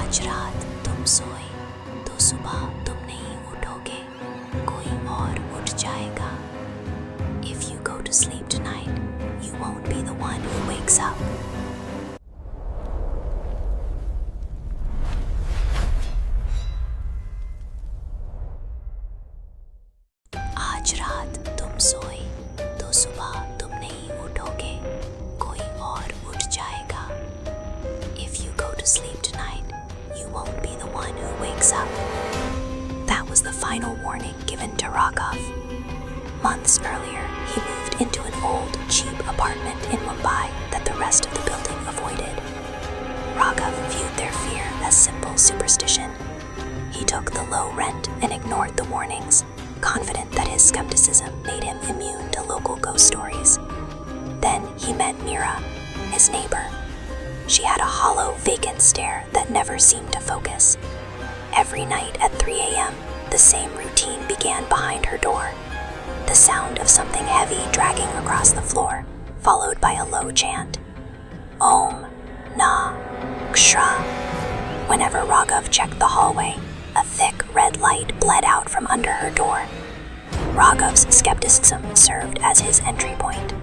आज रात तुम सोए तो सुबह तुम नहीं उठोगे, कोई और उठ जाएगा. If you go to sleep tonight, you won't be the one who wakes up. आज रात तुम सोए तो सुबह तुम नहीं उठोगे, कोई और उठ जाएगा. If you go to sleep tonight, you won't be the one who wakes up. That was the final warning given to Raghav. Months earlier, he moved into an old, cheap apartment in Mumbai that the rest of the building avoided. Raghav viewed their fear as simple superstition. He took the low rent and ignored the warnings, confident that his skepticism made him immune to local ghost stories. Then he met Mira, his neighbor. She had a hollow, vacant stare that never seemed to focus. Every night at 3 a.m., the same routine began behind her door. The sound of something heavy dragging across the floor, followed by a low chant. Om, Na, Kshra. Whenever Raghav checked the hallway, a thick red light bled out from under her door. Raghav's skepticism served as his entry point.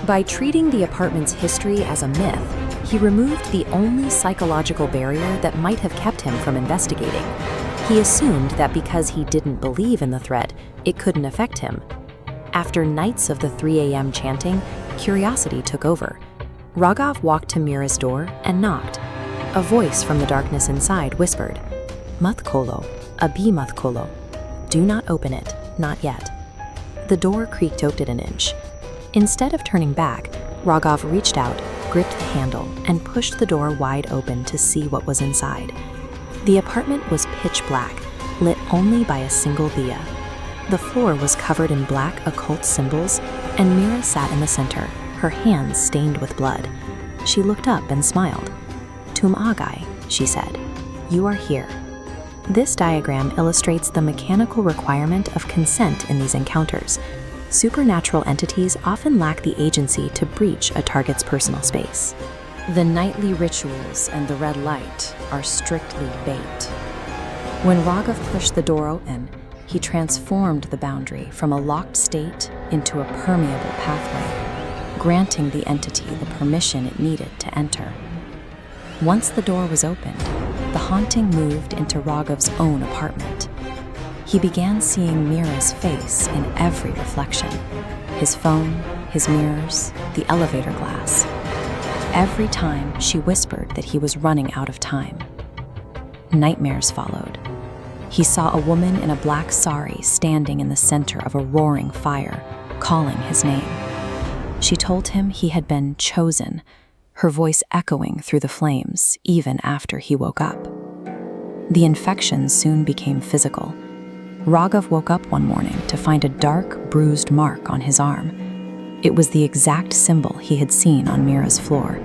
By treating the apartment's history as a myth, he removed the only psychological barrier that might have kept him from investigating. He assumed that because he didn't believe in the threat, it couldn't affect him. After nights of the 3 a.m. chanting, curiosity took over. Raghav walked to Mira's door and knocked. A voice from the darkness inside whispered, "Mat kholo, abhi mat kholo." Do not open it, not yet. The door creaked open an inch. Instead of turning back, Raghav reached out, gripped the handle, and pushed the door wide open to see what was inside. The apartment was pitch black, lit only by a single diya. The floor was covered in black occult symbols, and Mira sat in the center, her hands stained with blood. She looked up and smiled. "Tum agai," she said. "You are here." This diagram illustrates the mechanical requirement of consent in these encounters. Supernatural entities often lack the agency to breach a target's personal space. The nightly rituals and the red light are strictly bait. When Raghav pushed the door open, he transformed the boundary from a locked state into a permeable pathway, granting the entity the permission it needed to enter. Once the door was opened, the haunting moved into Raghav's own apartment. He began seeing Mira's face in every reflection: his phone, his mirrors, the elevator glass. Every time she whispered that he was running out of time. Nightmares followed. He saw a woman in a black sari standing in the center of a roaring fire, calling his name. She told him he had been chosen, her voice echoing through the flames even after he woke up. The infection soon became physical. Raghav woke up one morning to find a dark, bruised mark on his arm. It was the exact symbol he had seen on Mira's floor,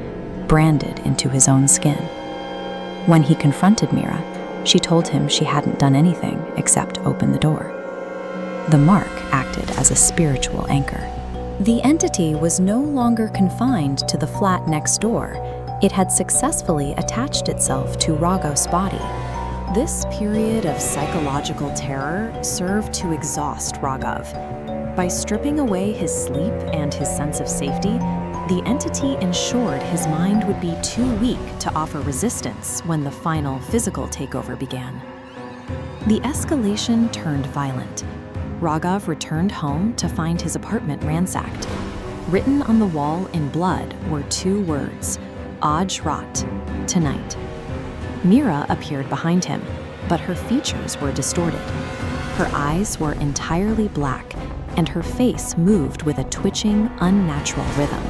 branded into his own skin. When he confronted Mira, she told him she hadn't done anything except open the door. The mark acted as a spiritual anchor. The entity was no longer confined to the flat next door. It had successfully attached itself to Raghav's body. This period of psychological terror served to exhaust Raghav. By stripping away his sleep and his sense of safety, the entity ensured his mind would be too weak to offer resistance when the final physical takeover began. The escalation turned violent. Raghav returned home to find his apartment ransacked. Written on the wall in blood were 2 words, Aj Rat, tonight. Mira appeared behind him, but her features were distorted. Her eyes were entirely black, and her face moved with a twitching, unnatural rhythm.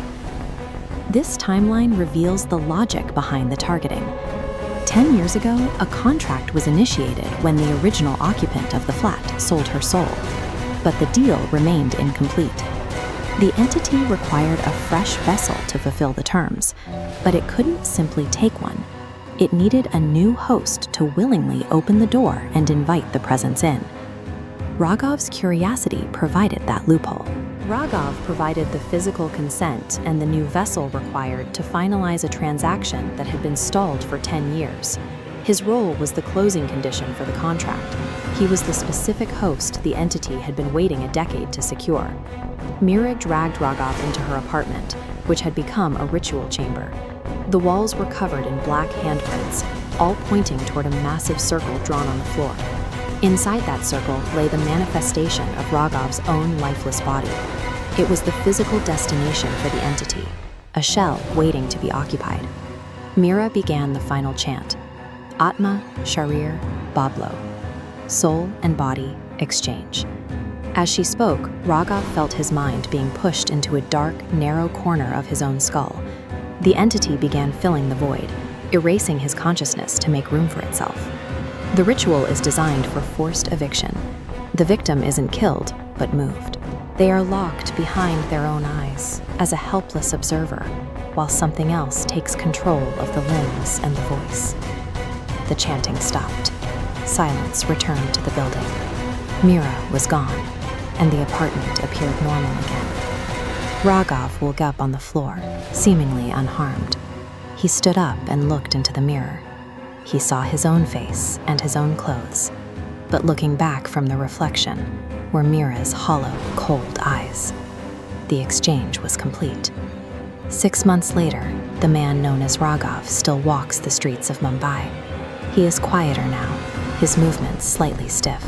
This timeline reveals the logic behind the targeting. 10 years ago, a contract was initiated when the original occupant of the flat sold her soul, but the deal remained incomplete. The entity required a fresh vessel to fulfill the terms, but it couldn't simply take one. It needed a new host to willingly open the door and invite the presence in. Raghav's curiosity provided that loophole. Raghav provided the physical consent and the new vessel required to finalize a transaction that had been stalled for 10 years. His role was the closing condition for the contract. He was the specific host the entity had been waiting a decade to secure. Mira dragged Rogov into her apartment, which had become a ritual chamber. The walls were covered in black handprints, all pointing toward a massive circle drawn on the floor. Inside that circle lay the manifestation of Rogov's own lifeless body. It was the physical destination for the entity, a shell waiting to be occupied. Mira began the final chant: Atma, Sharir, Bablo. Soul and body exchange. As she spoke, Rogov felt his mind being pushed into a dark, narrow corner of his own skull. The entity began filling the void, erasing his consciousness to make room for itself. The ritual is designed for forced eviction. The victim isn't killed, but moved. They are locked behind their own eyes, as a helpless observer, while something else takes control of the limbs and the voice. The chanting stopped. Silence returned to the building. Mira was gone, and the apartment appeared normal again. Rogov woke up on the floor, seemingly unharmed. He stood up and looked into the mirror. He saw his own face and his own clothes, but looking back from the reflection were Mira's hollow, cold eyes. The exchange was complete. 6 months later, the man known as Rogov still walks the streets of Mumbai. He is quieter now, his movements slightly stiff.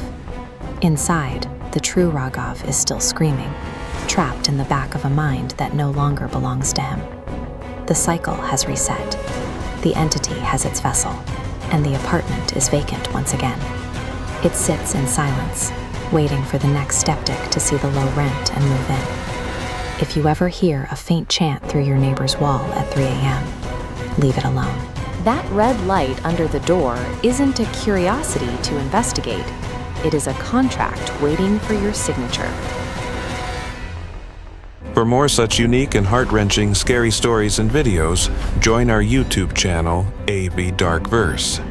Inside, the true Rogov is still screaming, trapped in the back of a mind that no longer belongs to him. The cycle has reset. The entity has its vessel, and the apartment is vacant once again. It sits in silence, waiting for the next skeptic to see the low rent and move in. If you ever hear a faint chant through your neighbor's wall at 3 a.m., leave it alone. That red light under the door isn't a curiosity to investigate. It is a contract waiting for your signature. For more such unique and heart-wrenching scary stories and videos, join our YouTube channel, AVDarkVerse.